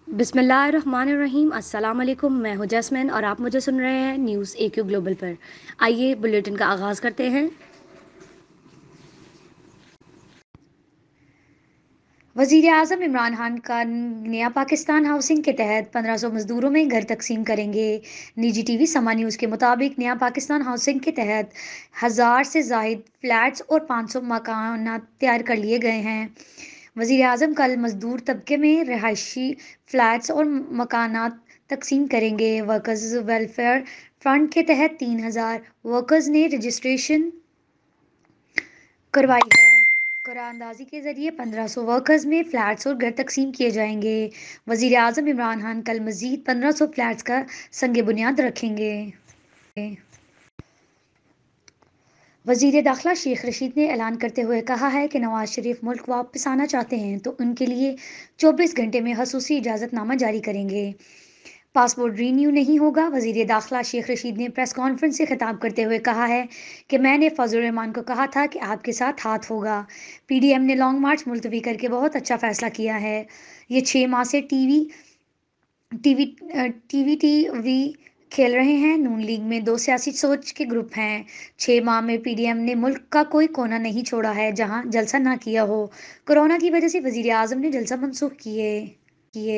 बिस्मिल्लाहिर्रहमानिर्रहीम। अस्सलाम वालेकुम। मैं हूं जैस्मिन और आप मुझे सुन रहे हैं न्यूज़ AQ ग्लोबल पर। आइए बुलेटिन का आगाज़ करते हैं। वज़ीर आज़म इमरान खान का नया पाकिस्तान हाउसिंग के तहत 1500 मज़दूरों में घर तकसीम करेंगे। निजी टीवी समा न्यूज़ के मुताबिक नया पाकिस्तान हाउसिंग के तहत 1000 से ज़ायद फ्लैट्स और 500 मकान तैयार कर लिए गए हैं। वज़ीर आज़म कल मज़दूर तबके में रिहायशी फ्लैट्स और मकानात तकसीम करेंगे। वर्कर्स वेलफेयर फंड के तहत 3000 वर्कर्स ने रजिस्ट्रेशन करवाई है। कुरानंदाजी के जरिए 1500 वर्कर्स में फ्लैट्स और घर तकसीम किए जाएंगे। वज़ीर आज़म इमरान खान कल मज़ीद 1500 फ्लैट्स का संग बुनियाद रखेंगे। वज़ीर दाखिला शेख रशीद ने ऐलान करते हुए कहा है कि नवाज शरीफ मुल्क वापस आना चाहते हैं तो उनके लिए 24 घंटे में खसूसी इजाज़तनामा जारी करेंगे। पासपोर्ट रीन्यू नहीं होगा। वज़ीर दाखिला शेख रशीद ने प्रेस कॉन्फ्रेंस से खिताब करते हुए कहा है कि मैंने फजल रहमान को कहा था कि आपके साथ हाथ होगा। PDM ने लॉन्ग मार्च मुलतवी करके बहुत अच्छा फैसला किया है। ये 6 माह से टीवी टीवी खेल रहे हैं। नून लीग में 2 सियासी सोच के ग्रुप हैं। 6 माह में PDM ने मुल्क का कोई कोना नहीं छोड़ा है जहां जलसा ना किया हो। कोरोना की वजह से वज़ीर आज़म ने जलसा मनसूख किए।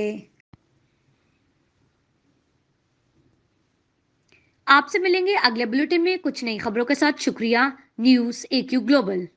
आपसे मिलेंगे अगले बुलेटिन में कुछ नई खबरों के साथ। शुक्रिया। News AQ global.